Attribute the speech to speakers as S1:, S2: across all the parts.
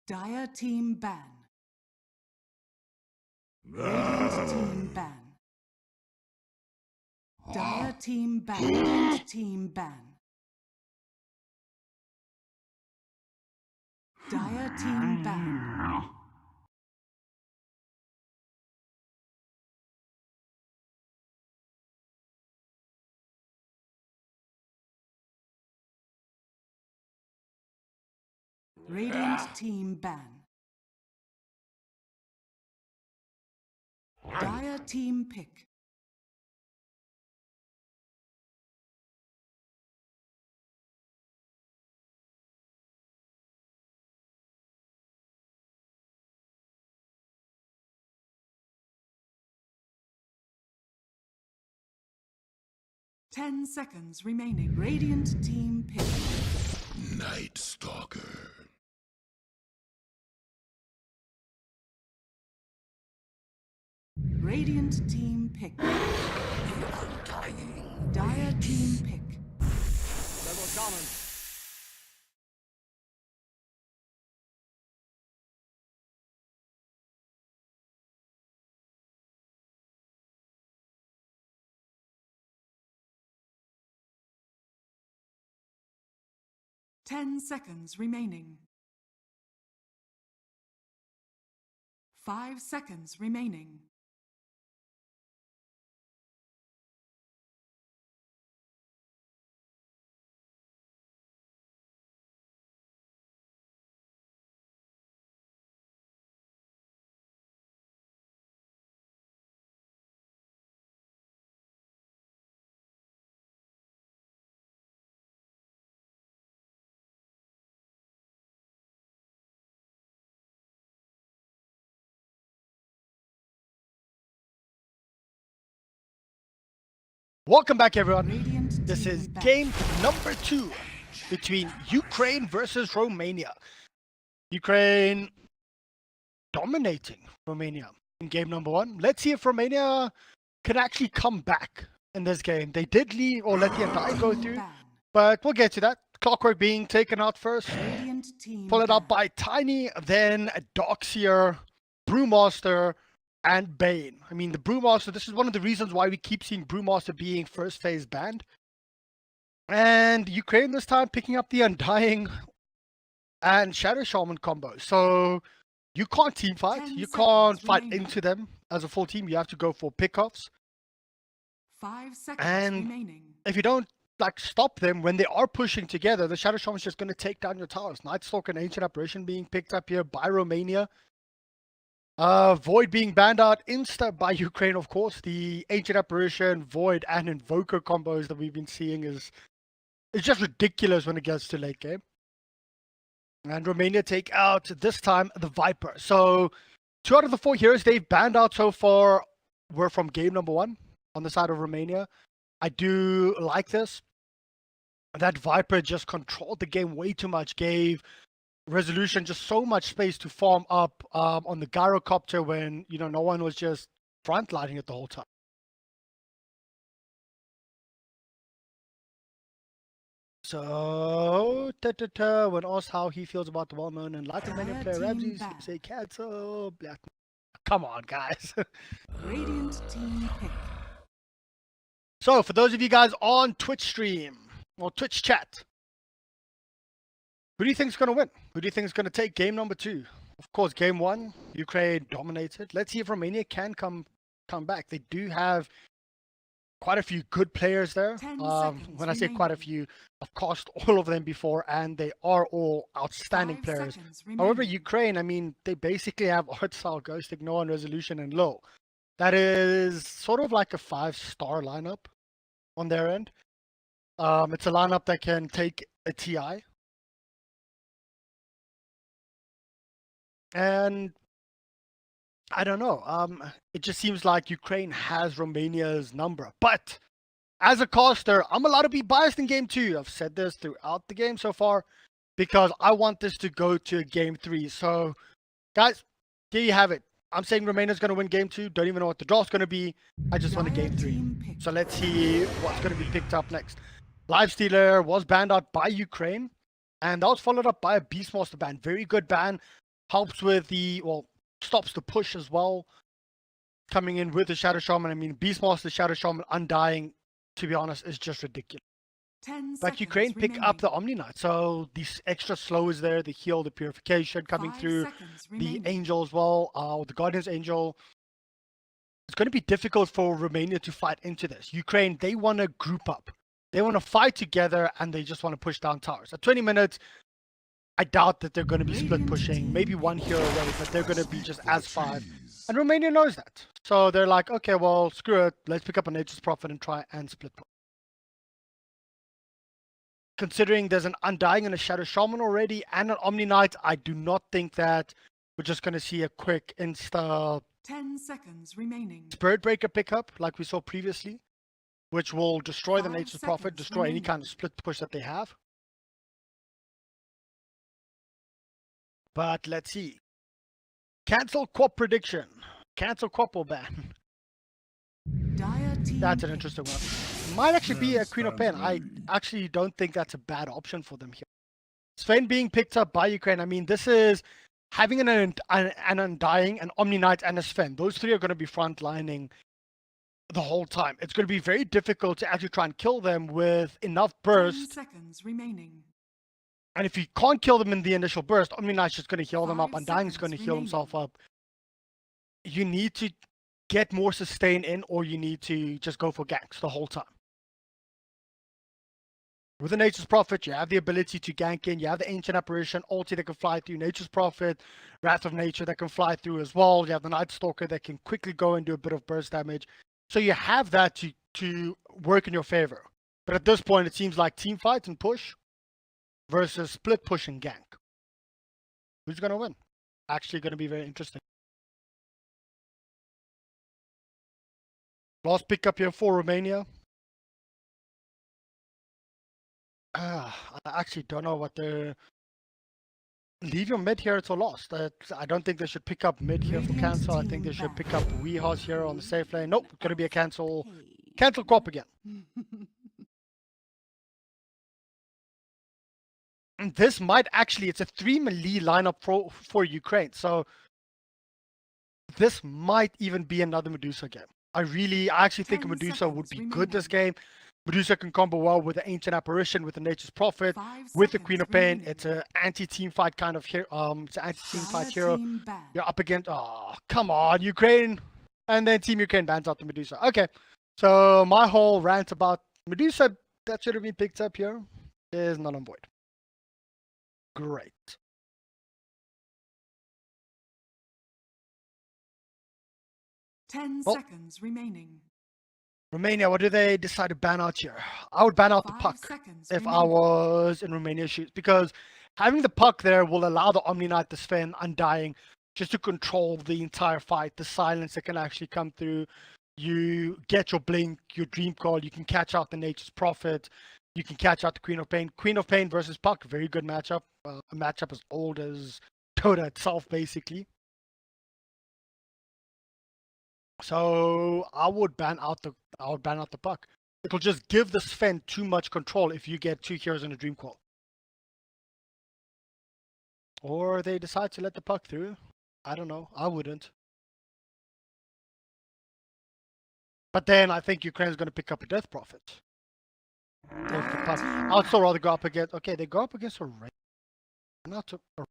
S1: Dire team ban. Radiant team ban. Dire team ban. Radiant team ban. Dire team ban. Radiant team ban. Dire team pick. Ten seconds remaining. Radiant team pick.
S2: Night Stalker.
S1: Radiant team pick. Dire team pick.
S3: Level common.
S1: Ten seconds remaining. 5 seconds remaining.
S3: Welcome back, everyone.
S1: Radiant
S3: This
S1: team
S3: is
S1: back.
S3: game number 2 between Ukraine versus Romania. Ukraine dominating Romania in game number 1. Let's see if Romania can actually come back in this game. They did leave or let the entire go through,
S1: Ban.
S3: but we'll get to that. Clockwork being taken out first,
S1: Radiant team
S3: followed up
S1: ban.
S3: by Tiny, then Doxier, Brewmaster, and Bane. I mean, the Brewmaster, this is one of the reasons why we keep seeing Brewmaster being first phase banned. And Ukraine this time picking up the Undying and Shadow Shaman combo. So you can't team fight.
S1: 10
S3: You can't
S1: seconds
S3: fight
S1: remaining.
S3: into them as a full team. You have to go for pickoffs.
S1: 5 seconds
S3: And
S1: remaining.
S3: if you don't like stop them when they are pushing together, the Shadow Shaman's just going to take down your towers. Nightstalk and Ancient Apparition being picked up here by Romania. Void being banned out insta by Ukraine, of course. The Ancient Apparition, Void, and Invoker combos that we've been seeing is just ridiculous when it gets to late game. And Romania take out, this time, the Viper. So 2 out of the 4 heroes they've banned out so far were from game number 1 on the side of Romania. I do like this. That Viper just controlled the game way too much, gave Resolution just so much space to farm up on the Gyrocopter when, you know, no one was just frontlining it the whole time. So, when asked how he feels about the well-known and Latin American player Ramsey,
S1: back.
S3: say cancel. Black. Come on, guys.
S1: Radiant team pick.
S3: So, for those of you guys on Twitch stream or Twitch chat, who do you think is going to win? Who do you think is going to take game number 2? Of course, game 1, Ukraine dominated. Let's see if Romania can come back. They do have quite a few good players there.
S1: 10
S3: When I say quite a few, I've cast all of them before, and they are all outstanding
S1: 5
S3: players.
S1: seconds
S3: However,
S1: remaining.
S3: Ukraine, I mean, they basically have Artstyle, Ghost, Ignore, and Resolution, and Low. That is sort of like a 5-star lineup on their end. It's a lineup that can take a TI. And I don't know. It just seems like Ukraine has Romania's number. But as a caster, I'm allowed to be biased in game 2. I've said this throughout the game so far because I want this to go to game 3. So, guys, there you have it. I'm saying Romania's going to win game 2. Don't even know what the draw's going to be. I just want a game 3. So let's see what's going to be picked up next. Lifestealer was banned out by Ukraine. And that was followed up by a Beastmaster ban. Very good ban. helps with stops the push as well. Coming in with the Shadow Shaman, I mean, Beastmaster, Shadow Shaman, Undying, to be honest, is just ridiculous.
S1: 10
S3: But
S1: seconds
S3: Ukraine pick up the
S1: remaining.
S3: Omni Knight, so these extra slow is there, the heal, the purification coming
S1: 5
S3: through,
S1: seconds
S3: the
S1: remaining.
S3: Angel as well, the Guardian's Angel. It's going to be difficult for Romania to fight into this. Ukraine, they want to group up. They want to fight together, and they just want to push down towers. At 20 minutes, I doubt that they're going to be split
S1: Radiant
S3: pushing,
S1: team
S3: maybe one
S1: pick.
S3: hero away, but they're going to be
S2: Speak
S3: just
S2: for the
S3: as 5.
S2: trees.
S3: And Romania knows that. So they're like, okay, well, screw it. Let's pick up a Nature's Prophet and try and split push. Considering there's an Undying and a Shadow Shaman already and an Omni Knight, I do not think that we're just going to see a quick insta
S1: 10 seconds remaining.
S3: Spirit Breaker pickup like we saw previously, which will destroy the
S1: 5
S3: Nature's Prophet,
S1: seconds
S3: destroy any
S1: remaining.
S3: kind of split push that they have. But let's see. Cancel Quap prediction. Cancel Quap or ban.
S1: Dire team
S3: That's an
S1: pick.
S3: interesting one. Might actually be a Queen of Pen. I actually don't think that's a bad option for them here. Sven being picked up by Ukraine. I mean, this is having an Undying, an Omni Knight, and a Sven. Those 3 are going to be frontlining the whole time. It's going to be very difficult to actually try and kill them with enough
S1: 10
S3: burst.
S1: seconds remaining.
S3: And if you can't kill them in the initial burst, Omni Knight's just going to heal them up.
S1: 5
S3: Undying is going to
S1: seconds
S3: heal
S1: remaining.
S3: himself up. You need to get more sustain in, or you need to just go for ganks the whole time. With the Nature's Prophet, you have the ability to gank in. You have the Ancient Apparition, ulti that can fly through. Nature's Prophet, Wrath of Nature that can fly through as well. You have the Night Stalker that can quickly go and do a bit of burst damage. So you have that to work in your favor. But at this point, it seems like team fight and push versus split push and gank. Who's going to win? Actually going to be very interesting. Last pickup here for Romania. I actually don't know what they're... Leave your mid here to lost. I don't think they should pick up mid here for
S1: Radiant
S3: cancel. I
S1: team
S3: think they should
S1: back.
S3: pick up Weehas here on the safe lane. Nope, going to be a cancel.
S1: Hey.
S3: Cancel Quap again. And this might actually... It's a 3 melee lineup for Ukraine. So this might even be another Medusa game. I actually think
S1: 10
S3: Medusa would be
S1: seconds
S3: good this
S1: remaining.
S3: game. Medusa can combo well with the Ancient Apparition, with the Nature's Prophet,
S1: 5
S3: with the Queen
S1: seconds
S3: of Pain.
S1: remaining.
S3: It's an anti-team fight kind of hero. It's an anti-team
S1: Dire
S3: fight hero.
S1: team ban.
S3: You're up against... Oh, come on, Ukraine. And then Team Ukraine bans out the Medusa. Okay, so my whole rant about Medusa that should have been picked up here is null and void. Great.
S1: Ten
S3: Well,
S1: seconds remaining.
S3: Romania, what do they decide to ban out here? I would ban out the
S1: 5
S3: puck
S1: seconds
S3: if I
S1: remaining.
S3: was in Romania's shoes, because having the puck there will allow the Omni Knight, the Sven, Undying, just to control the entire fight. The silence that can actually come through. You get your blink, your dream call. You can catch out the Nature's Prophet. You can catch out the Queen of Pain. Queen of Pain versus puck, very good matchup. A matchup as old as Dota itself, basically. So I would ban out the puck. It'll just give the Sven too much control if you get 2 heroes in a dream call. Or they decide to let the puck through. I don't know. I wouldn't. But then I think Ukraine's going to pick up a Death Prophet. With the puck. I'd still rather go up against... Okay, they go up against a Ray. Not a...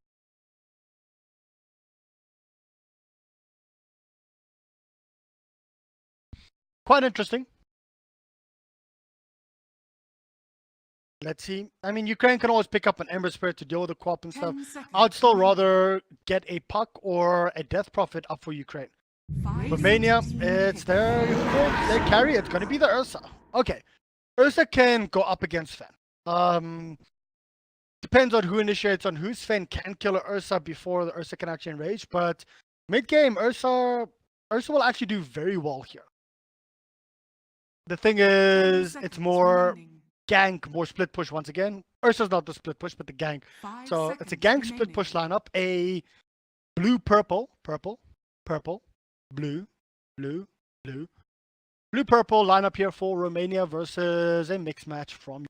S3: Quite interesting. Let's see. I mean, Ukraine can always pick up an Ember Spirit to deal with the Quap and stuff.
S1: 10 seconds
S3: I'd still
S1: remaining.
S3: rather get a puck or a Death Prophet up for Ukraine.
S1: 5
S3: Romania,
S1: seconds
S3: it's
S1: remaining.
S3: their carry. It's going to be the Ursa. Okay. Ursa can go up against Sven. Depends on who initiates on who. Sven can kill an Ursa before the Ursa can actually enrage. But mid-game, Ursa will actually do very well here. The thing
S1: 10
S3: is, it's
S1: seconds
S3: more
S1: remaining.
S3: gank, more split push once again. Ursa's not the split push, but the gank.
S1: 5
S3: So it's a
S1: seconds
S3: gank split
S1: remaining.
S3: push lineup. A blue, purple, purple, purple, blue, blue, blue, blue, purple lineup here for Romania versus a mixed match from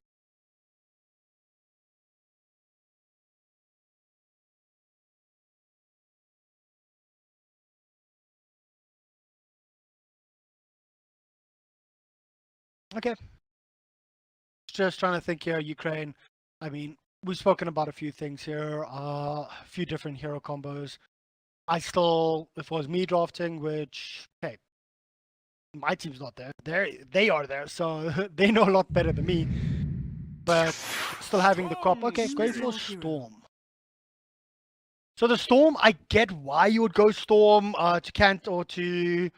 S3: Okay. Just trying to think here, Ukraine. I mean, we've spoken about a few things here, a few different hero combos. I still, if it was me drafting, which, hey, my team's not there. They are there, so they know a lot better than me. But still having the crop. Okay, going for Storm. So the Storm, I get why you would go Storm to Kant or to,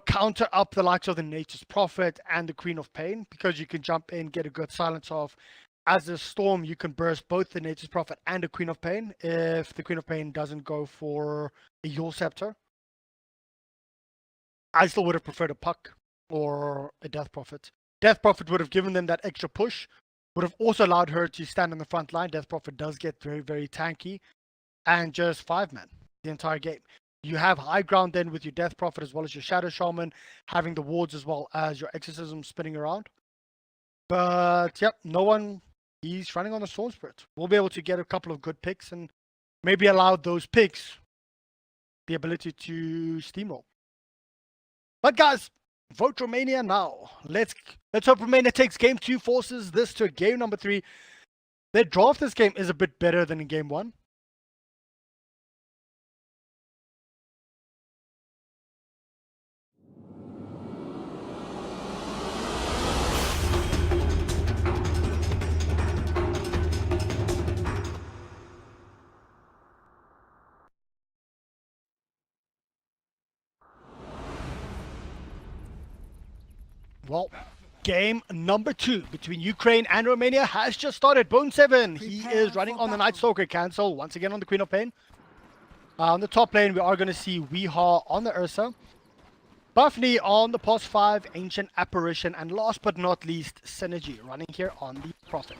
S3: counter up the likes of the Nature's Prophet and the Queen of Pain, because you can jump in, get a good silence off. As a Storm, you can burst both the Nature's Prophet and the Queen of Pain if the Queen of Pain doesn't go for a Yule Scepter. I still would have preferred a Puck or a Death Prophet. Death Prophet would have given them that extra push, would have also allowed her to stand on the front line. Death Prophet does get very, very tanky, and just 5-man the entire game. You have high ground then with your Death Prophet as well as your Shadow Shaman, having the wards as well as your Exorcism spinning around. But yep, no one, he's running on the Storm Spirit. We'll be able to get a couple of good picks and maybe allow those picks the ability to steamroll. But guys, vote Romania now. Let's hope Romania takes game 2, forces this to game number 3. Their draft this game is a bit better than in game 1. Well, game number 2 between Ukraine and Romania has just started. Bone7, he is running on the Night Stalker, cancel once again on the Queen of Pain. On the top lane, we are going to see Weehaw on the Ursa, Buffney on the Pos 5, Ancient Apparition, and last but not least, Synergy running here on the Prophet.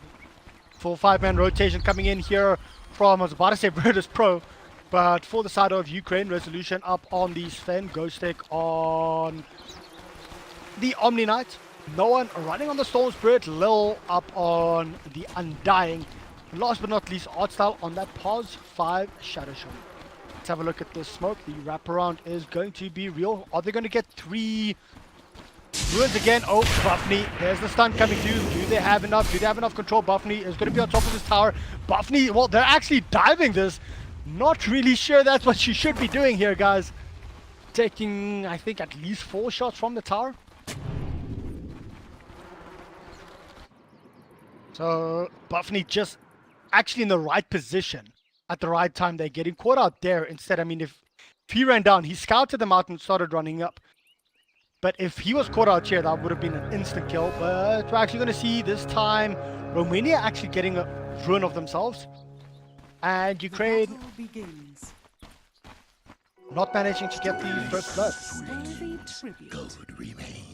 S3: Full 5-man rotation coming in here from, I was about to say Virtus Pro, but for the side of Ukraine, Resolution up on the Sven, Ghostic on the Omni Knight, no one running on the Storm Spirit, Lil up on the Undying, and last but not least, Artstyle on that Pos 5 Shadow Shaman. Let's have a look at the smoke. The wraparound is going to be real. Are they going to get 3 ruins again? Oh, Buffney, there's the stun coming through. Do they have enough? Do they have enough control? Buffney is going to be on top of this tower. Buffney, well, they're actually diving this. Not really sure that's what she should be doing here, guys. Taking, I think, at least 4 shots from the tower. So Buffney just actually in the right position at the right time. They're getting caught out there instead. I mean, if he ran down, he scouted them out and started running up. But if he was caught out here, that would have been an instant kill. But we're actually going to see this time Romania actually getting a ruin of themselves. And Ukraine not managing to get the first blood.
S2: Gold remains.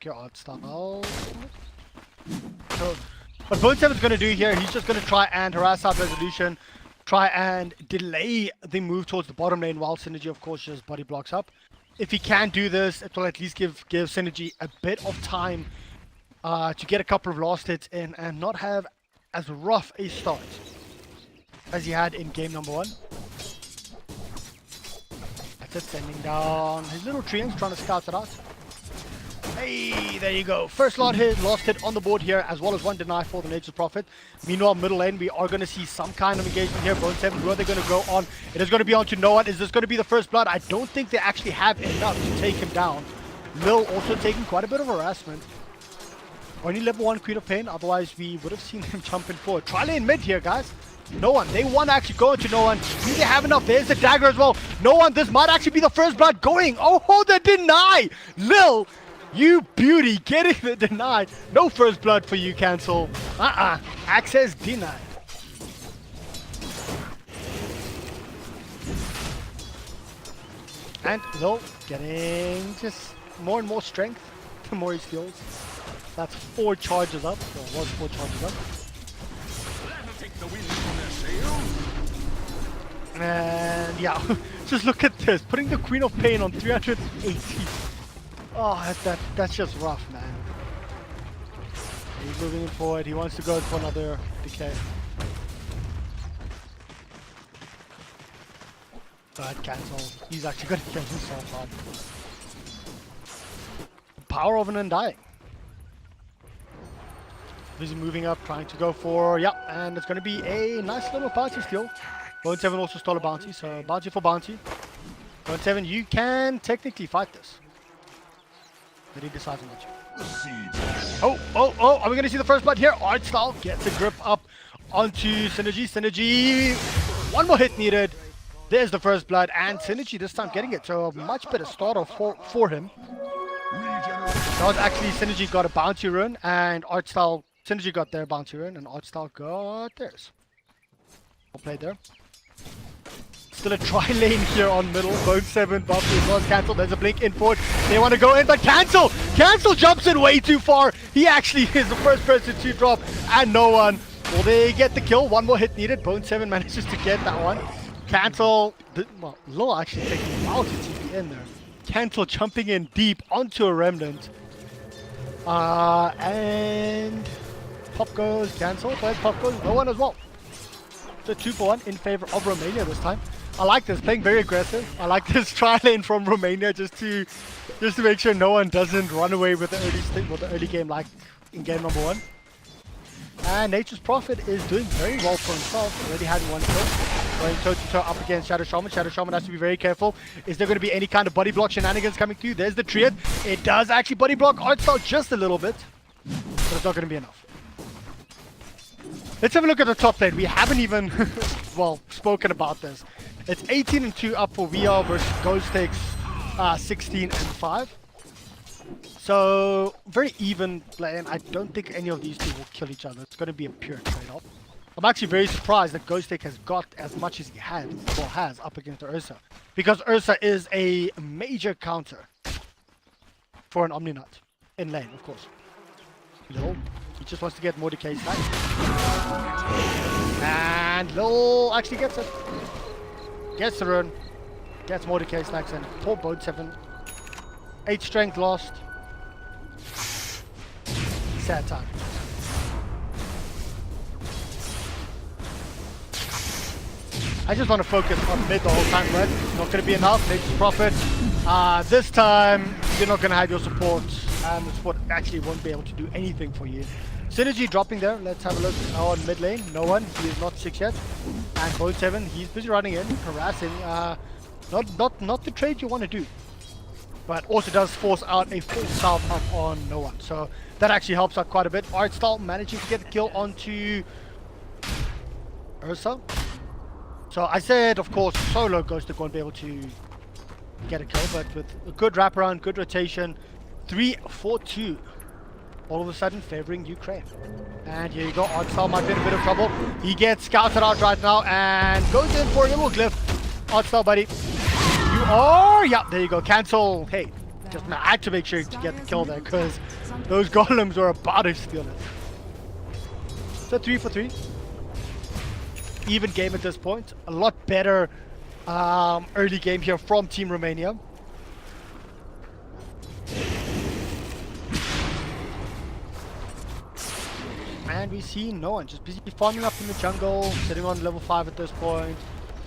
S3: God, style. So, what Bone7's going to do here, he's just going to try and harass out Resolution, try and delay the move towards the bottom lane while Synergy, of course, just body blocks up. If he can do this, it will at least give Synergy a bit of time to get a couple of last hits in and not have as rough a start as he had in game number 1. That's it, sending down his little treants, trying to scout it out. Hey, there you go. First last hit on the board here, as well as 1 deny for the Nature's Prophet. Meanwhile, middle lane, we are going to see some kind of engagement here. Bone7, who are they going to go on? It is going to be on to no one. Is this going to be the first blood? I don't think they actually have enough to take him down. Lil also taking quite a bit of harassment. Only level 1 Queen of Pain, otherwise we would have seen him jumping forward. Try lane mid here, guys. No one. They want to actually go into no one. Do they have enough? There's the dagger as well. No one. This might actually be the first blood going. Oh, the deny. Lil, you beauty, getting the denied. No first blood for you, cancel. Access denied. And Lil getting just more and more strength the more he steals. That's 4 charges up. Well, was 4 charges up. And yeah, just look at this. Putting the Queen of Pain on 380. Oh, that's just rough, man. He's moving forward. He wants to go for another decay. But cancel. He's actually going to kill himself out. Power of an Undying. Busy moving up, trying to go for, yeah, and it's going to be a nice little bounty steal. Bone 7 also stole a bounty, so bounty for bounty. Bone 7, you can technically fight this. But he decides not to. Oh, are we going to see the first blood here? Artstyle gets a grip up onto Synergy. Synergy, one more hit needed. There's the first blood, and Synergy this time getting it. So a much better start off for him. That was actually Synergy got a bounty run, and Artstyle, Synergy got their bounty run, and Artstyle got theirs. Well played there. Still a tri-lane here on middle. Bone 7 buff was cancelled. There's a blink in forward. They want to go in, but Cancel! Cancel jumps in way too far. He actually is the first person to drop, and no one. Will they get the kill? One more hit needed. Bone 7 manages to get that one. Cancel, well, Law actually taking a while to TP in there. Cancel jumping in deep onto a Remnant. And Pop goes Cancel, but Pop goes no one as well. So 2-for-1 in favor of Romania this time. I like this, playing very aggressive. I like this try lane from Romania just to make sure no one doesn't run away with the early stick with the early game like in game number 1. And Nature's Prophet is doing very well for himself. Already had one kill. Going toe-to-toe up against Shadow Shaman. Shadow Shaman has to be very careful. Is there going to be any kind of body block shenanigans coming through? There's the Triad. It does actually body block Artstyle just a little bit. But it's not going to be enough. Let's have a look at the top lane. We haven't even, well, spoken about this. It's 18-2 up for VR versus Ghostek's 16-5. So, very even play, and I don't think any of these two will kill each other. It's going to be a pure trade-off. I'm actually very surprised that Ghostek has got as much as he has up against Ursa. Because Ursa is a major counter for an Omninut. In lane, of course. Lil, he just wants to get Mordecai's back. And Lil actually gets it. Gets the run. Gets Mordecai's stacks, and poor Bone 7. 8 strength lost. Sad time. I just want to focus on mid the whole time, right? Not going to be enough. Nature's Prophet. This time, you're not going to have your support. And the support actually won't be able to do anything for you. Synergy dropping there. Let's have a look on mid lane. No one. He is not 6 yet. And Bone 7, he's busy running in, harassing. Not the trade you want to do. But also does force out a full south up on no one. So that actually helps out quite a bit. Artstyle managing to get the kill onto Ursa. So I said, of course, solo Ghostek won't be able to get a kill, but with a good wraparound, good rotation, 3-4-2, all of a sudden favoring Ukraine. And here you go, Artstyle might be in a bit of trouble. He gets scouted out right now and goes in for a little glyph. Artstyle, buddy. You are, yeah, there you go, cancel. Hey, just I had to make sure to get the kill there because those golems were about to steal it. So 3-for-3. Even game at this point. A lot better early game here from Team Romania. And we see no one just busy farming up in the jungle, sitting on level 5 at this point.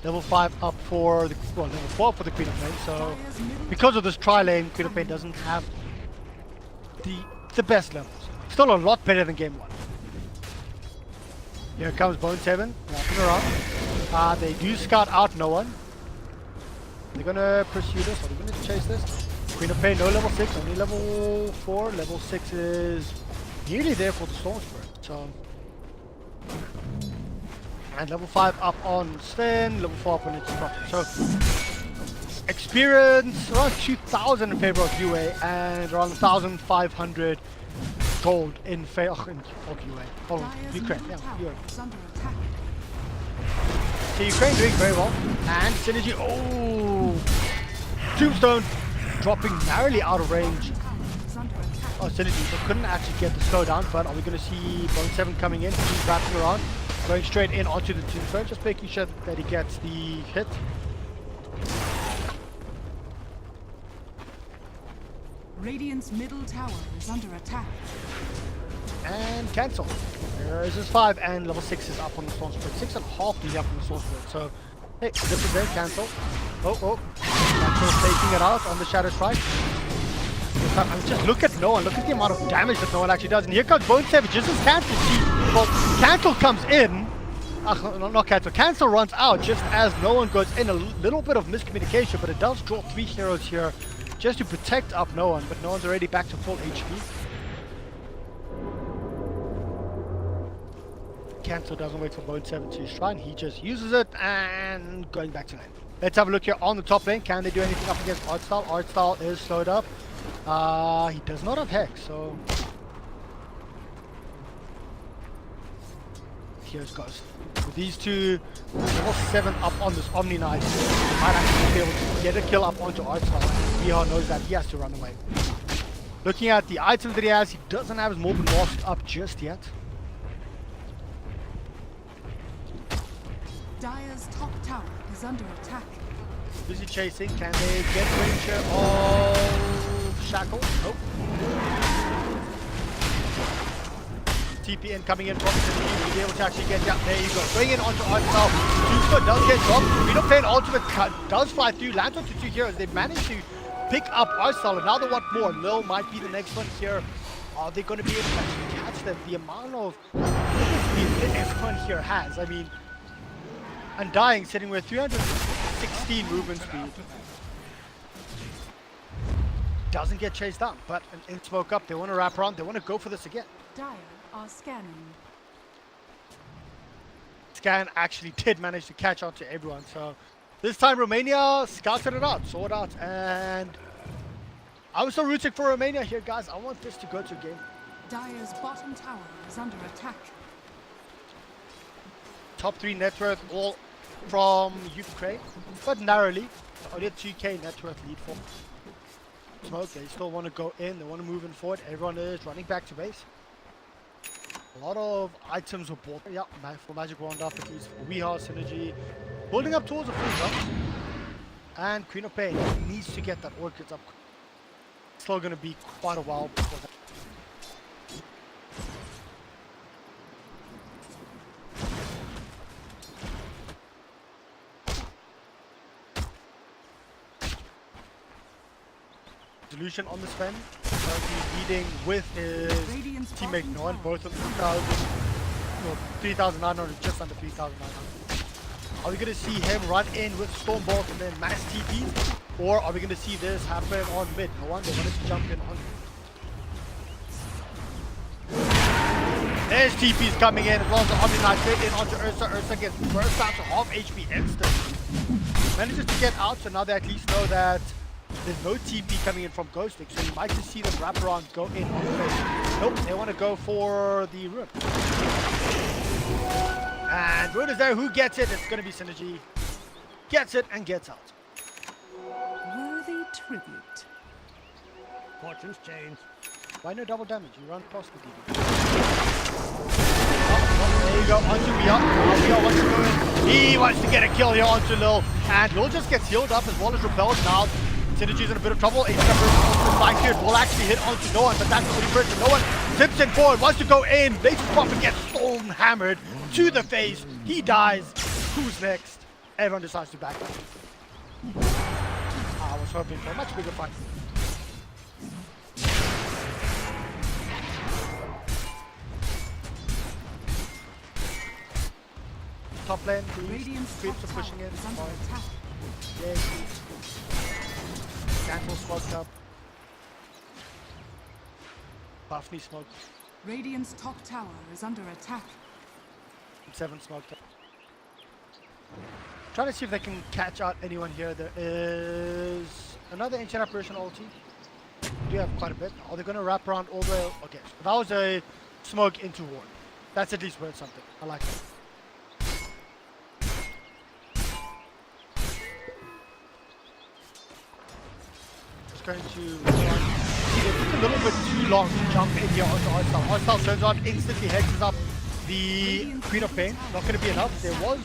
S3: Level 5 up for the, well, level 4 for the Queen of Pain. So because of this tri-lane, Queen of Pain doesn't have the best levels. Still a lot better than game 1. Here comes Bone 7, walking around. They do scout out no one. They're gonna pursue this, or they're gonna chase this. Queen of Pain, no level 6, only level 4. Level 6 is nearly there for the Storm Spirit. So, and level 5 up on Sven, level 4 up on its Prophet. So, experience around 2,000 in favor of UA, and around 1,500 gold in favor of UA. Oh, Ukraine, yeah, UA. So Ukraine doing very well. And Synergy, oh! Tombstone dropping narrowly out of range. Oh, Synergy, so couldn't actually get the slowdown, but are we going to see Bone 7 coming in? He's wrapping around, going straight in onto the Tombstone, just making sure that he gets the hit.
S1: Radiant's middle tower is under attack.
S3: And cancel. There is his 5, and level 6 is up on the Storm Spirit. 6.5 is up on the Storm Spirit. So Hey, this is there, cancel. Oh. Cancel taking it out on the Shadow Strike. Just look at Noah. Look at the amount of damage that Noah actually does. And here comes Bone Savage just as Cancel. Well, Cancel comes in. Not Cancel. Cancel runs out just as no one goes in. A little bit of miscommunication, but it does draw 3 heroes here just to protect up no one. But no one's already back to full HP. Cancel doesn't wait for Bone 7 to shrine. He just uses it and going back to lane. Let's have a look here on the top lane. Can they do anything up against Artstyle? Artstyle is slowed up. He does not have Hex, so here's goes. With these two, level 7 up on this Omni Knight, they might actually be able to get a kill up onto Artstyle. Bihar knows that he has to run away. Looking at the items that he has, he doesn't have his Morbid Mask up just yet.
S1: Dire's top tower is under attack.
S3: Busy chasing. Can they get range of Shackle? Nope. TPN coming in from the team. Will be able to actually get down. There you go. Going in onto Artstyle. Doomstar does get dropped. Reno ultimate cut does fly through. Lands onto 2 heroes. They've managed to pick up Artstyle. And now they want more. Lil might be the next one here. Are they going to be able to actually catch them? The amount of speed that everyone here has. I mean, Undying sitting with 316 movement speed. Doesn't get chased down, but in smoke up, they want to wrap around, they want to go for this again.
S1: Dire are scanning.
S3: Scan actually did manage to catch on to everyone, so this time Romania scouted it out, saw it out, and I was so rooting for Romania here, guys. I want this to go to a game.
S1: Dire's bottom tower is under attack.
S3: Top 3 net worth, all from Ukraine, but narrowly. Only a 2k net worth lead for Smoke. They still want to go in, they want to move in forward. Everyone is running back to base. A lot of items were bought. Yeah, for Magic Wand up at least. We have Synergy. Building up towards a full jump. And Queen of Pain needs to get that Orchids up. Still going to be quite a while before that. Solution on the spend. He's leading with his teammate Noan, both of them 3,900, just under 3,900. Are we going to see him run in with Stormbolt and then mass TPs? Or are we going to see this happen on mid? No one, they wanted to jump in on. There's TPs coming in as well as the Omni Knight straight in onto Ursa. Ursa gets burst out to half HP instantly. Manages to get out, so now they at least know that there's no TP coming in from Ghostic, so you might just see them wrap around, go in on the face. Nope, they want to go for the Rune. And Rune is there. Who gets it? It's going to be Synergy. Gets it and gets out.
S1: Worthy tribute.
S4: Fortune's change.
S3: Why no double damage? You run past the DB. There you go, onto Beyond. Beyond wants to go in. He wants to get a kill here onto Lil. And Lil just gets healed up as well as repelled now. Synergy's in a bit of trouble. Blackbeard will actually hit onto no one, but that's the only person. No one tips in forward, wants to go in. Laser Prophet gets storm hammered to the face. He dies. Who's next? Everyone decides to back up. I was hoping for a much bigger fight. Top lane,
S1: Radiant's
S3: creeps
S1: top
S3: are pushing in.
S1: tower is under attack.
S3: Yes. Cancel smoked up. Buffney smoked.
S1: Radiant's top tower is under attack.
S3: 7 smoked up. Trying to see if they can catch out anyone here. There is another ancient apparition ulti. We do have quite a bit. Are they going to wrap around all the way? Okay, so that was a smoke into ward. That's at least worth something. I like that. Going to it took a little bit too long to jump in here onto Artstyle. Artstyle turns on, instantly hexes up the Queen of Pain. Not going to be enough. There was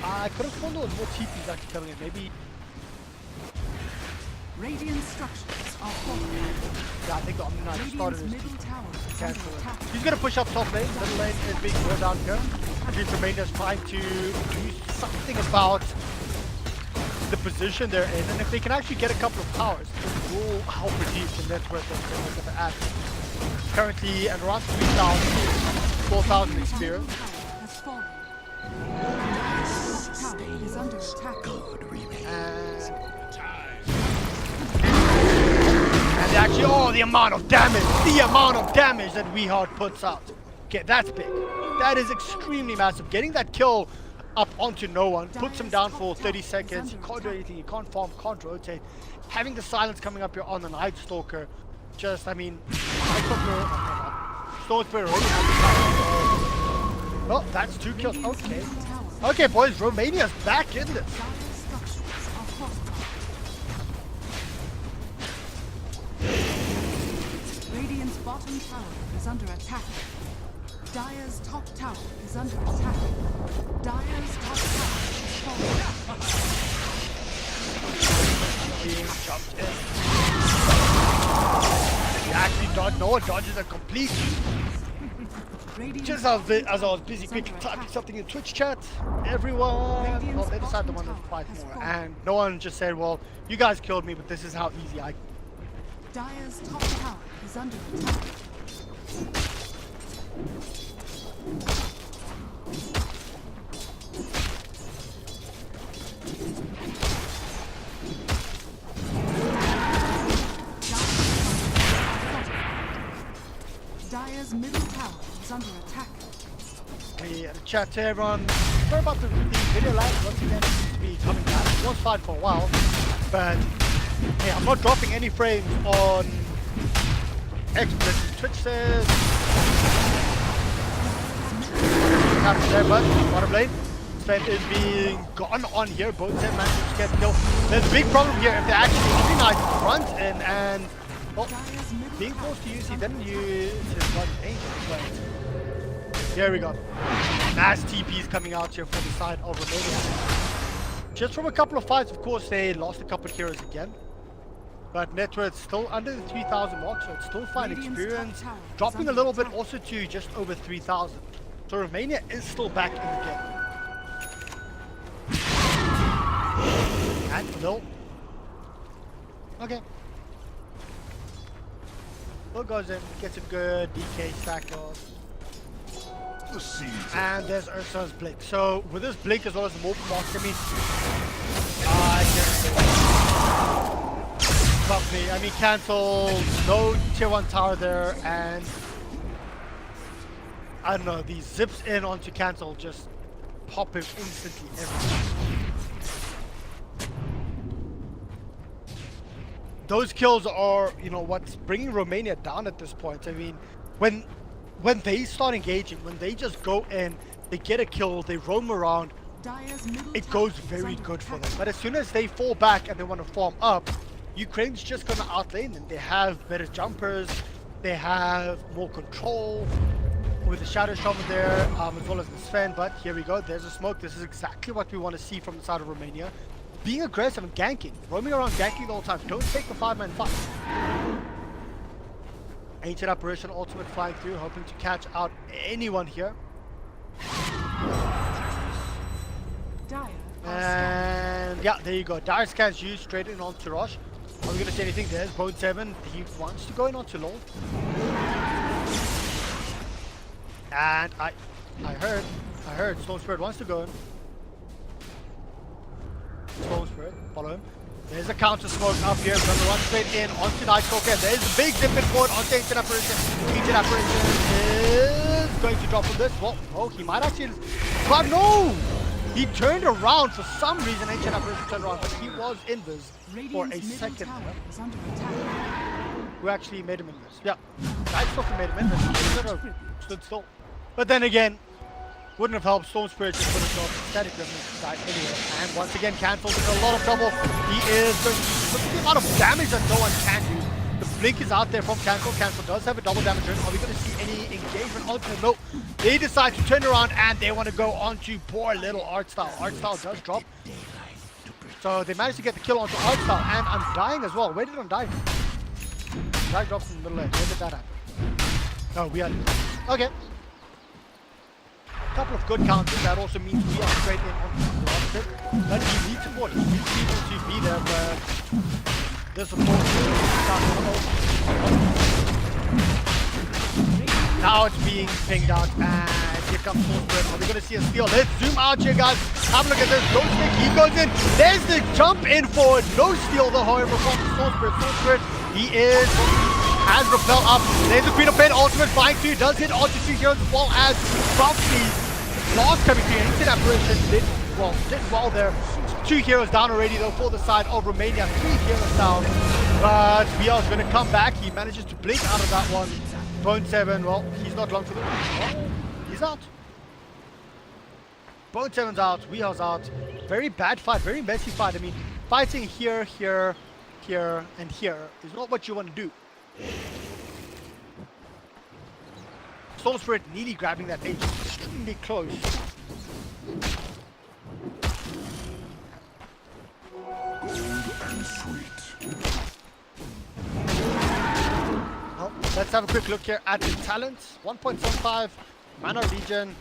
S3: I could have thought there was more TPs actually coming in. Maybe
S1: Radiant structures are fortified.
S3: Yeah, I think the Omni Knight started
S1: Radiant's
S3: his
S1: middle tower is
S3: cancel.
S1: under attack.
S3: He's gonna push up top lane. Middle lane is being brought down here. I think Romania's trying to do something about the position they're in, and if they can actually get a couple of towers, it will help reduce the net worth of the ad. Currently at around 3,000, 4,000 experience.
S1: Has fallen. Dire's top tower is under attack.
S2: Gold remains.
S3: And actually, oh, the amount of damage that WeHard puts out. Okay, that's big. That is extremely massive. Getting that kill up onto no one, puts him down for 30 seconds. You can't do anything, you can't farm, can't rotate. Having the silence coming up here on the Night Stalker, just, I mean, Night Stalker, Stormspear already has the silence. Oh, that's 2 kills. Okay. Okay, boys, Romania's back in this.
S1: Dire's structures are fortified. Radiant's bottom tower is under attack. Dire's top tower is under attack. Dire's top tower is falling.
S3: Being jumped in. He actually dodged. No one dodges a complete. Just as I was busy typing something in Twitch chat, everyone, well, they decided they wanted to fight more, and no one just said, well, you guys killed me, but this is how easy I.
S1: Dire's top tower is under attack. Dire's middle tower is under attack.
S3: We had a chat to everyone. Sorry about the video lag. Once again, it seems to be coming back. It was fine for a while, but hey, I'm not dropping any frames on explicit. Twitch says. Capture there, but bottom lane. Sven is being gone on here. Both Sven managed to get the kill. There's a big problem here if they actually Omni front in and being forced to use, he didn't use his one ancient, but here we go. Mass TPs coming out here for the side of Romania. Just from a couple of fights, of course, they lost a couple of heroes again. But net worth still under the 3,000 mark, so it's still fine experience. Dropping a little bit also to just over 3,000. So Romania is still back in the game. And still. Okay. Will goes in, gets a good DK stack off. And there's Ursa's Blink. So with this Blink as well as the Morph Box, I mean, I mean, cancel, no tier 1 tower there, and I don't know, these zips in onto cancel just pop him instantly everywhere. Those kills are, you know, what's bringing Romania down at this point. I mean, when they start engaging, when they just go in, they get a kill, they roam around, it goes very good for them. But as soon as they fall back and they want to farm up, Ukraine's just going to outlane them. They have better jumpers, they have more control with the Shadow Shaman there, as well as the Sven. But here we go, there's a smoke. This is exactly what we want to see from the side of Romania. Being aggressive and ganking, roaming around ganking the whole time. Don't take the 5-man fight. Ancient Apparition ultimate flying through, hoping to catch out anyone here. And yeah, there you go. Dire scans used straight in onto Rosh. Are we gonna see anything? There's Bone 7. He wants to go in onto Lol. And I heard Stone Spirit wants to go in. Stone Spirit, follow him. There's a counter smoke up here. We're gonna run straight in onto Night Stalker. There's a big dip in forward onto Ancient Apparition. Ancient Apparition is going to drop on this. Well, oh, he might actually. But no! He turned around for some reason. Ancient Apparition turned around, but he was invis for a second. Who actually made him invis? Yeah, Night Stalker made him invis. He should have stood still. But then again, wouldn't have helped. Storm Spirit just put himself static remnant died anyway. And once again, cancelled in a lot of trouble. He is going to look at the amount of damage that no one can do. The blink is out there from Cancel. Cancel does have a double damage turn. Are we going to see any engagement onto him? No. They decide to turn around and they want to go onto poor little Artstyle. Artstyle does drop. So they managed to get the kill onto Artstyle. And Undying as well. Where did Undying? Drag drops in the middle lane. When did that happen? No, we are... Okay. Couple of good counters. That also means we are straight in on the last bit. But you need support. You need people to be there, but the support now it's being pinged out, and here comes Soulspread. Are we going to see a steal? Let's zoom out here, guys. Have a look at this. Go stick. He goes in. There's the jump in forward. No steal, though, however, from Soulspread. Soulspread, he has repel up. There's the Queen of Pain ultimate flying through. Does hit onto 2 heroes as well as promptly blast coming through. Instant apparition did well there. 2 heroes down already, though, for the side of Romania. 3 heroes down. But BL is going to come back. He manages to blink out of that one. Bone 7, well, he's not long for the well, he's out. Bone 7's out, Weeha's out. Very bad fight, very messy fight. I mean, fighting here, here, here, and here is not what you want to do. Soul Spirit nearly grabbing that edge, extremely close. Well, let's have a quick look here at the talents. 1.75 mana regen.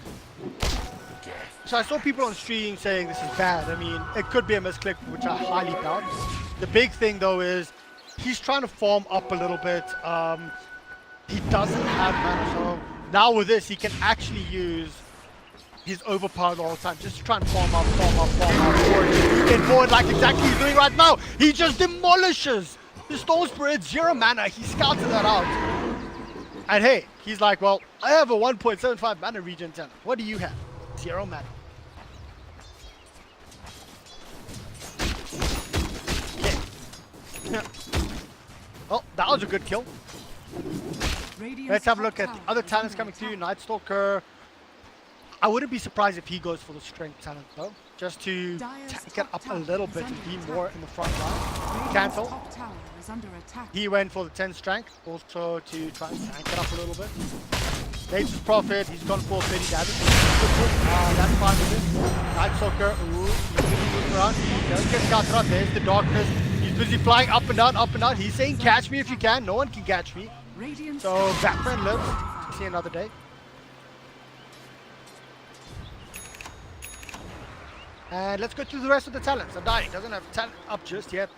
S3: So I saw people on stream saying this is bad. I mean, it could be a misclick, which I highly doubt. The big thing though is he's trying to farm up a little bit. He doesn't have mana, so now with this he can actually use his overpowered all the time, just to try and farm up, forward like exactly he's doing right now. He just demolishes the Storm Spirit, 0 mana. He scouted that out. And hey, he's like, well, I have a 1.75 mana regen 10. What do you have? 0 mana. Okay. Oh, that was a good kill. Let's have a look at the other talents coming through. Night Stalker. I wouldn't be surprised if he goes for the strength talent though, just to tank it up a little bit and be more in the front line. Cancel. He went for the 10 strength, also to try and tank it up a little bit. Nature's Prophet, he's gone for 30 damage. That's fine with him. Night Stalker, ooh, he's moving around. He doesn't get scouted out. There's the darkness. He's busy flying up and down, up and down. He's saying, catch me if you can. No one can catch me. So Batman lives. See another day. And let's go through the rest of the talents. Undying doesn't have talent up just yet.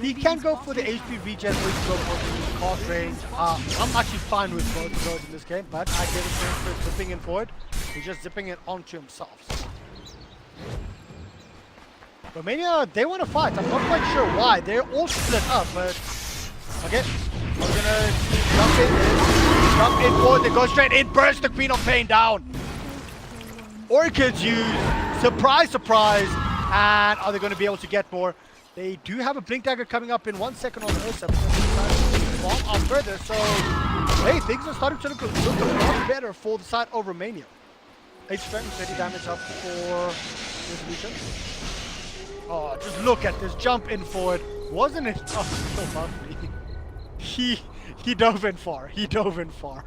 S3: He can go for the HP regen or he can go for the cast range. I'm actually fine with both of those in this game, but I get a chance for zipping in forward. He's just zipping it onto himself. So. Romania, they want to fight. I'm not quite sure why. They're all split up, but okay. We're gonna jump in forward. They go straight in, burst the Queen of Pain down. Orchids use surprise, surprise, and are they going to be able to get more? They do have a Blink Dagger coming up in 1 second on the Ursa. Bomb up further, so hey, things are starting to look a lot better for the side of Romania. 8 strength, 30 damage up for Resolution. Oh, just look at this jump in forward. Wasn't it? Oh, so lovely. He dove in far. He dove in far.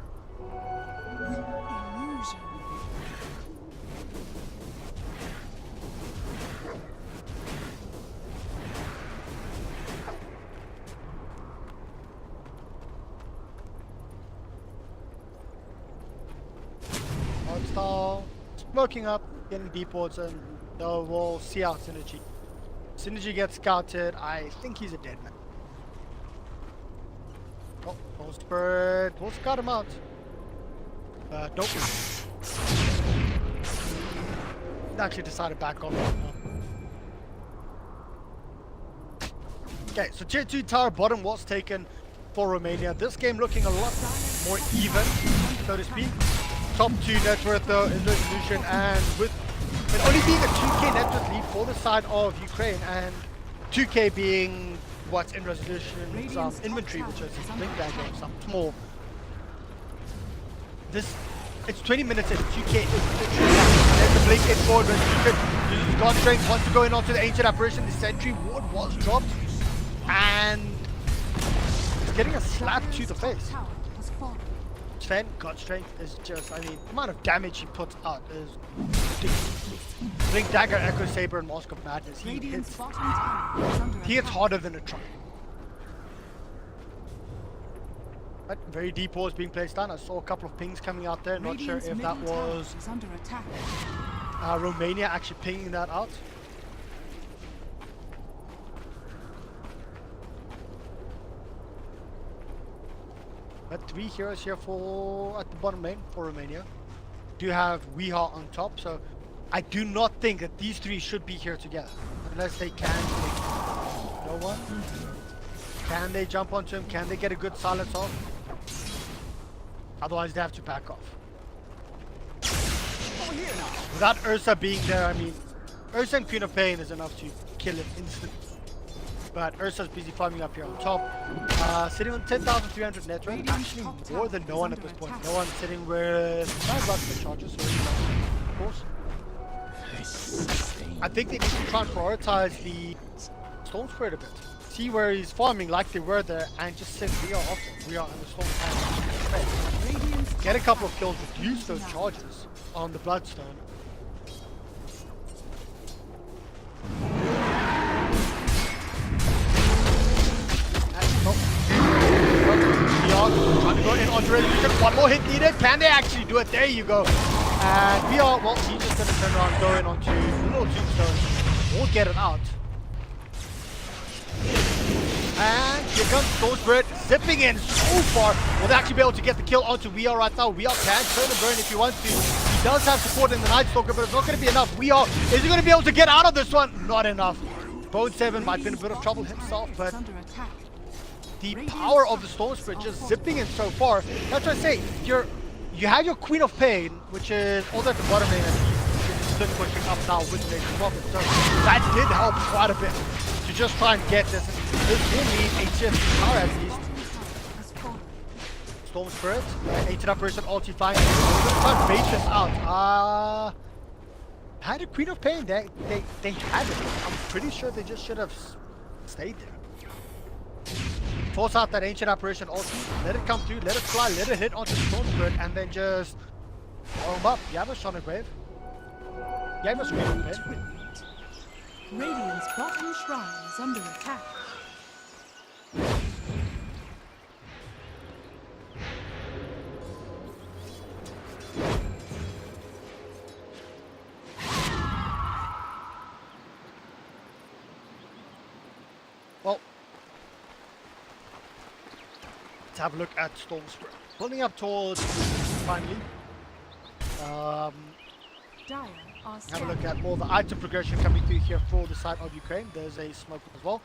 S3: Stall, smoking up, getting deports, and we'll see out Synergy. Synergy gets scouted. I think he's a dead man. Oh, no Spirit. We'll scout him out. Don't. He actually decided back on right now. Okay, so tier 2 tower bottom was taken for Romania. This game looking a lot more even, so to speak. Top 2 net worth though in Resolution, and with it only being a 2k net worth lead for the side of Ukraine, and 2k being what's in Resolution's inventory, which is his Blink Dagger or something small. It's 20 minutes in, 2k is literally nothing. There's the Blink in forward. Resolution uses God Strength, wants to go in onto the Ancient Apparition. The Sentry Ward was dropped, and it's getting a slap to the face. Sven, God Strength is just, I mean, the amount of damage he puts out is ridiculous. Blink Dagger, Echo Saber, and Mask of Madness. He hits harder than a truck. But very deep walls being placed down. I saw a couple of pings coming out there. Not sure
S1: Radiant's
S3: if that
S1: middle tower
S3: was
S1: is under attack.
S3: Romania actually pinging that out. But 3 heroes here for at the bottom lane for Romania. Do have Weha on top, so I do not think that these 3 should be here together. Unless they can. No one? Can they jump onto him? Can they get a good silence off? Otherwise they have to back off. Without Ursa being there, I mean, Ursa and Queen of Pain is enough to kill him instantly. But Ursa's busy farming up here on top. Sitting on 10,300 net worth. Actually more than no one at this point. No one sitting with 9 bucks for charges, so of course. I think they need to try and prioritize the Storm Spirit a bit. See where he's farming like they were there and just send Ria off him. Ria and the Storm Spirit. Get a couple of kills, reduce those charges on the Bloodstone. Trying to go in onto resolution. One more hit needed. Can they actually do it? There you go. And VR, well, he's just going to turn around, go in onto the little tombstone. Won't get it out. And here comes Storm Spirit zipping in so far. Will they actually be able to get the kill onto VR right now? VR can turn and burn if he wants to. He does have support in the Night Stalker, but it's not going to be enough. VR, is he going to be able to get out of this one? Not enough. Bone 7 might be in a bit of trouble himself, but the power of the Storm Spirit just zipping in so far. That's what I say. You have your Queen of Pain, which is also at the bottom lane, and he's split pushing up now with the problem. So that did help quite a bit to just try and get this. This will need a shift power at least. Storm Spirit, ancient apparition, ulti fine. Try and bait this out. Had a Queen of Pain. They had it. I'm pretty sure they just should have stayed there. Force out that ancient apparition ulti, let it come through, let it fly, let it hit onto the Storm Spirit, and then just blow him up. You have a Sonic Wave. You have a Scream of Pain.
S1: Radiant's bottom shrine is under attack.
S3: Well, let's have a look at Storm Spirit. Building up towards finally.
S1: Dire are
S3: Have a look at all the item progression coming through here for the side of Ukraine. There's a smoke as well.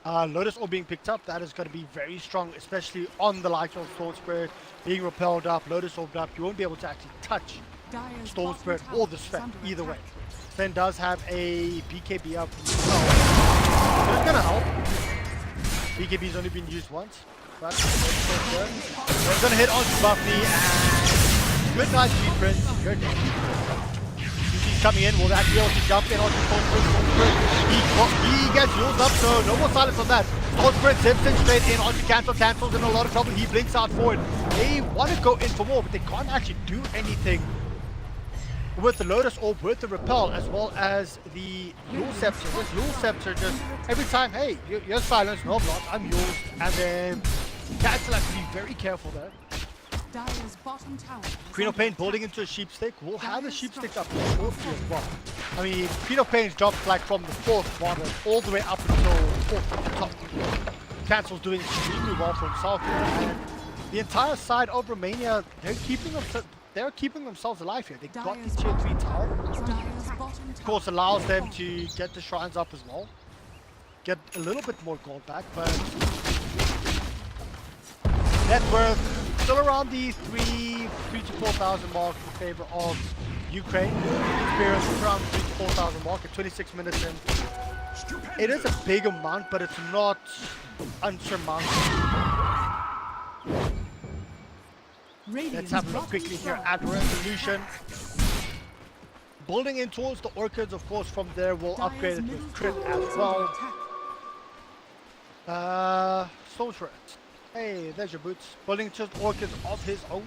S3: Lotus all being picked up. That is going to be very strong, especially on the likes of Storm Spirit being repelled up, Lotus orbed up. You won't be able to actually touch
S1: Dire's
S3: Storm
S1: bottom
S3: Spirit
S1: tower
S3: or the
S1: is
S3: Sven,
S1: under
S3: either way.
S1: attack.
S3: Sven does have a BKB up as well. So it's going to help. BKB's only been used once. But we're going to hit onto Buffy and good night, Speed Prince. Good. He's coming in. Will they actually be able to jump in onto Storm Spirit? He gets used up, so no more silence on that. Storm Spirit zips in straight in onto cancels in a lot of trouble. He blinks out forward. They want to go in for more, but they can't actually do anything with the Lotus Orb, with the Repel, as well as the Yule Scepter. This Yule Scepter just, every time, hey, you're silenced, no block, I'm Yule. And then Cancel has to be very careful there.
S1: Dire's bottom tower is
S3: Queen of
S1: under
S3: Pain
S1: attack.
S3: building into a sheep stick. We'll have a sheep stick up shortly as well. I mean, Queen of Pain's dropped like from the 4th bottom all the way up until 4th at the top. Cancel's doing extremely well for himself. And the entire side of Romania, they're keeping themselves alive here. They got the
S1: Dire's
S3: tier 3 tower.
S1: Dire's bottom
S3: Of
S1: tower
S3: course, allows them to get the shrines up as well. Get a little bit more gold back, but net worth still around the 3,000 to 4,000 mark in favor of Ukraine. Experience is around 3,000 to 4,000 mark at 26 minutes in. It is a big amount, but it's not unsurmountable.
S1: Radiant's
S3: Let's have a look
S1: bottom
S3: quickly here
S1: tower
S3: at Resolution. Building in towards the Orchids, of course, from there we'll
S1: Dire's
S3: upgrade it
S1: middle
S3: with crit
S1: tower
S3: as
S1: is under
S3: well.
S1: attack.
S3: Soul Shred. Hey, there's your boots. Building just Orchids of his own.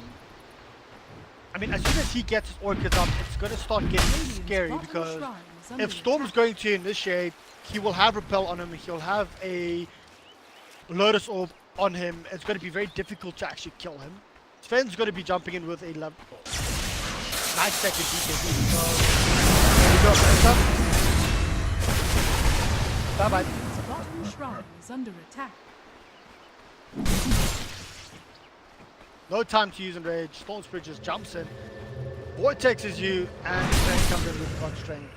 S3: I mean, as soon as he gets his Orchids up, it's going to start getting
S1: Radiant's
S3: scary
S1: bottom
S3: because
S1: shrine is under
S3: if Storm's
S1: attack.
S3: going to initiate, he will have Repel on him, he'll have a Lotus Orb on him, it's going to be very difficult to actually kill him. Sven's going to be jumping in with a level. Nice second DKB. There you go, Vanessa. Bye-bye.
S1: Radiant's bottom shrine is under attack.
S3: No time to use Enrage. Storm Spirit just jumps in. Vortexes you, and Strength comes in with God Strength.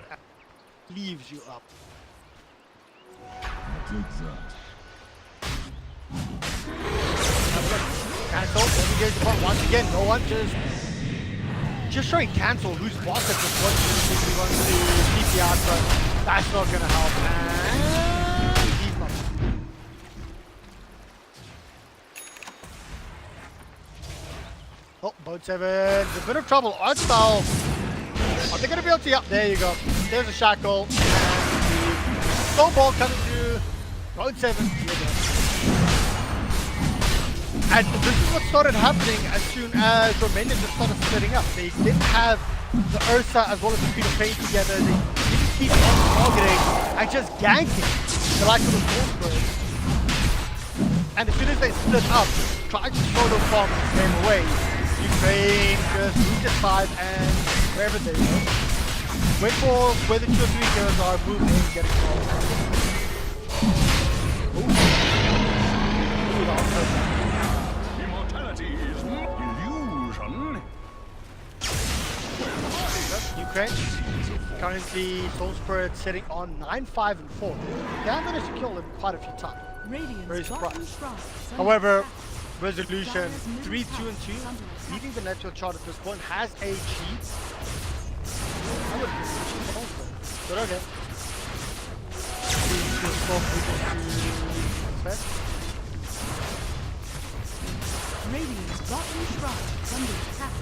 S3: Leaves you up. Cancel. Engage the point once again. No one just showing cancel. Who's boss at this point? He wants to TP out, but that's not gonna help. And he's not. Oh, boat 7. A bit of trouble. Art style. Are they gonna be able to? Yep, there you go. There's a shackle. Snowball coming through. Boat 7. And this is what started happening as soon as Romania just started splitting up. They didn't have the Ursa as well as the Queen of Pain together. They didn't keep on targeting and just ganking the likes of the Wolfsburg. And as soon as they split up, tried to solo farm the same away. Ukraine just moved aside and wherever they were. Wait for where the 2 or 3 heroes are, move in, get a call. Ukraine currently Soul Spirit sitting on 9, 5, and 4. They have managed to kill him quite a few times. Very surprised. However, Resolution 3, 2, and 2, leading the network chart at this point, has a cheat. But okay.
S1: Radiant's bottom shrine is under attack.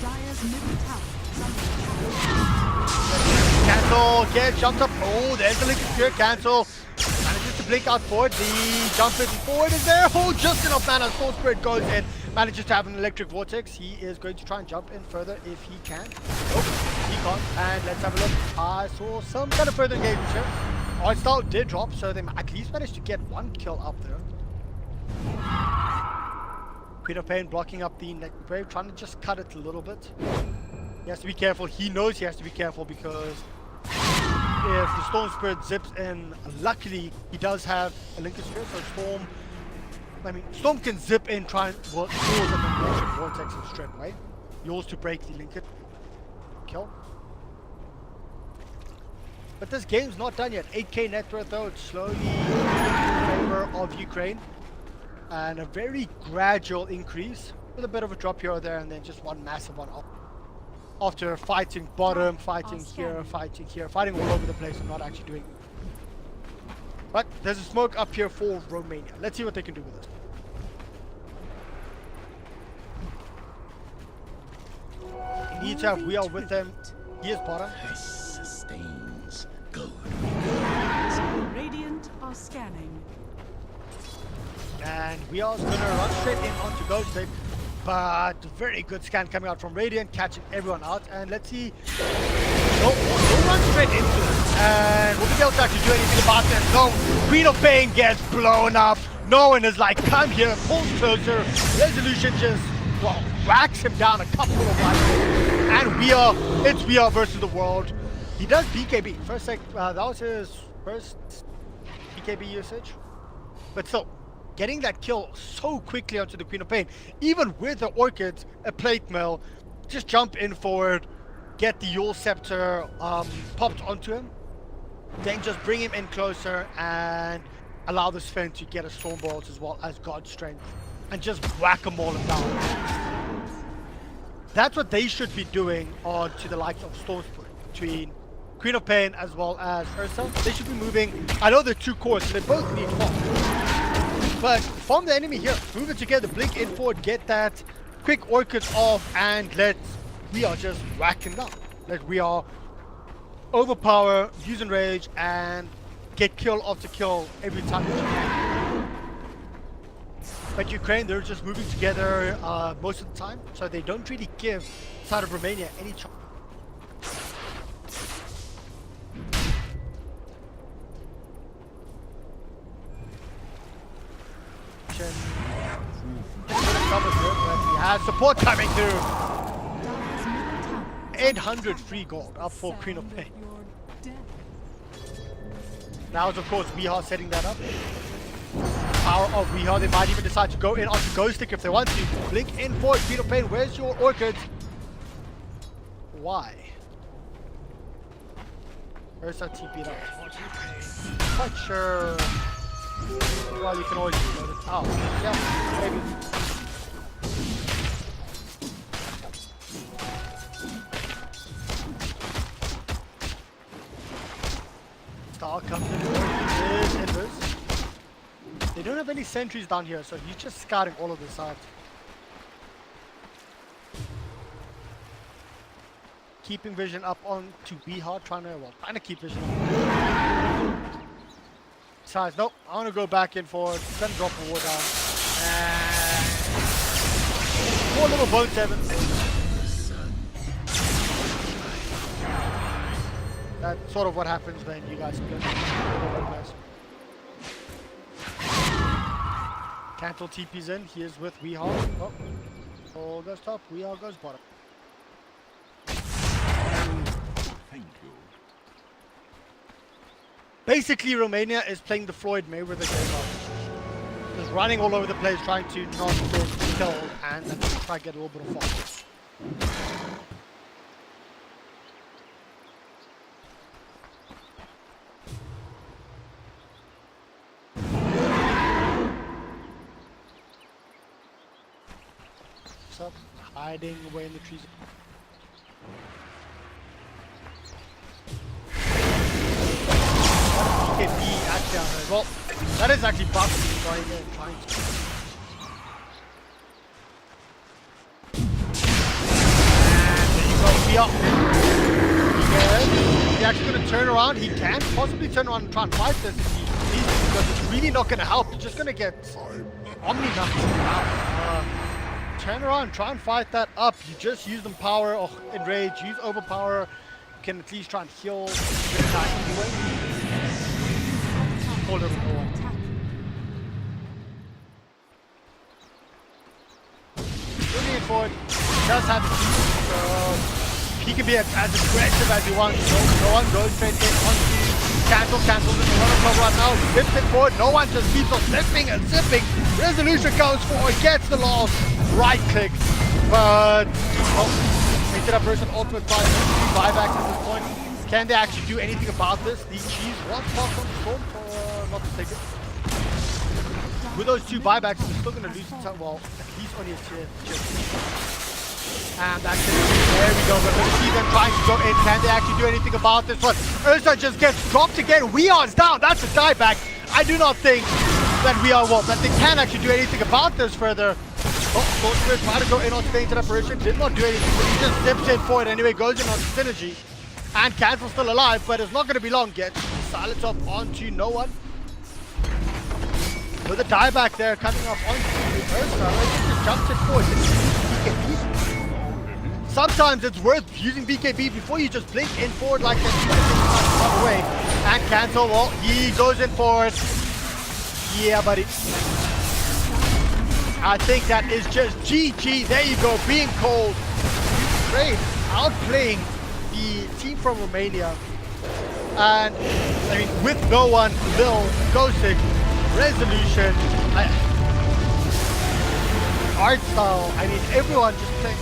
S1: Dire's middle tower is under attack.
S3: Cancel, get jumped up. Oh, there's the Liquid Spirit. Cancel. Manages to blink out forward. The jump is forward is there. Oh, just enough mana. Soul Spirit goes in. Manages to have an electric vortex. He is going to try and jump in further if he can. Nope, he can't. And let's have a look. I saw some kind of further engagement here. Art style did drop, so they at least managed to get 1 kill up there. Queen of Pain blocking up the neck brave, trying to just cut it a little bit. He has to be careful. He knows he has to be careful because if the Storm Spirit zips in, luckily he does have a Lincoln Spirit, so Storm can zip in, try and yours and then launch a vortex and straight away. Yours to break the Lincoln. Kill. But this game's not done yet. 8k net worth though, it's slowly in favor of Ukraine. And a very gradual increase with a bit of a drop here or there, and then just one massive one up. After fighting bottom, fighting here, fighting all over the place and not actually doing. But there's a smoke up here for Romania. Let's see what they can do with it. He needs to have We Are With Them. He is bottom.
S2: This sustains gold.
S1: Radiant are scanning.
S3: And we are going to run straight in onto Gold State. But very good scan coming out from Radiant, catching everyone out. And let's see. We'll run straight into it. And we'll be able to actually do anything about this. No, Queen of Pain gets blown up. No one is like, come here, pulls closer. Resolution just, well, whacks him down a couple of times. And it's We Are versus the world. He does BKB. That was his first BKB usage. But still, getting that kill so quickly onto the Queen of Pain, even with the Orchids, a plate mill, just jump in forward, get the Yule Scepter popped onto him, then just bring him in closer and allow the Sven to get a Stormbolt as well as God's Strength, and just whack them all down. That's what they should be doing on to the likes of Stormsport, between Queen of Pain as well as Ursa. They should be moving. I know they're 2 cores, so they both need farm. But farm the enemy here, move it together, blink in forward, get that quick Orchids off, and We Are just whacking down. We Are overpower, use Enrage, and get kill after kill every time that you can. But Ukraine, they're just moving together most of the time, so they don't really give side of Romania any chance. good, but he has support coming through.
S1: Dire's middle tower is
S3: 800 free gold up for Queen of Pain.
S1: You're dead.
S3: Now is of course Weehaw setting that up. Power of Weehaw, they might even decide to go in onto Ghost Stick if they want to. Blink in for Queen of Pain, where's your orchids? Why? Where's that TP up? Quite sure. Well, you can always reload it. Oh, yeah, maybe. Star comes in. There's Invis. They don't have any sentries down here, so he's just scouting all of the sides. Keeping vision up on to Weehaw, trying to keep vision up. Size, nope, I want to go back in forward, then drop a war down. And 4 little bone 7s. That's sort of what happens when you guys split. Cancel TP's in, he is with Weehaw. Oh, Cole goes top, Weehaw goes bottom.
S2: Thank you.
S3: Basically, Romania is playing the Floyd Mayweather game. Just running all over the place, trying to not get killed, and then try to get a little bit of focus. So, hiding away in the trees. BKB actually on her. Well, that is actually Buffy going in and trying to. And there you go, we are. He's actually going to turn around. He can possibly turn around and try and fight this if he needs to, because it's really not going to help. He's just going to get Omni-Nuts. Turn around, try and fight that up. You just use them power or enrage, use overpower. You can at least try and heal. Anyway. Hold it on. Moving it forward, he does have the key, so he can be as aggressive as he wants. No one goes straight in onto cancels in the run right now. Whips it forward, no one just keeps on slipping and zipping. Resolution goes forward, gets the loss, right click, but picked it up versus ultimate buybacks at this point. Can they actually do anything about this? The cheese was parked on the storm for not to take it. With those 2 buybacks, he's still going to lose some, well, at least on his tier. And that's it. There we go. We're going to see them trying to go in. Can they actually do anything about this one? Ursa just gets dropped again. Weehaw down. That's a dieback. I do not think that that they can actually do anything about this further. Oh, Sorcerer tried to go in on Stain's apparition. Did not do anything, but he just steps in forward anyway. Goes in on Synergy. And Cancel's still alive, but it's not going to be long yet. Silence up onto no one. With a dieback there coming up onto Ursa. Ursa just jumps it forward. Sometimes it's worth using BKB before you just blink in forward like that. Away. And Cancel, well, he goes in forward. Yeah, buddy. I think that is just GG. There you go, being cold. Great, outplaying the team from Romania. And, I mean, with no one, Lil, Ghostic, Resolution, Art Style, I mean, everyone just playing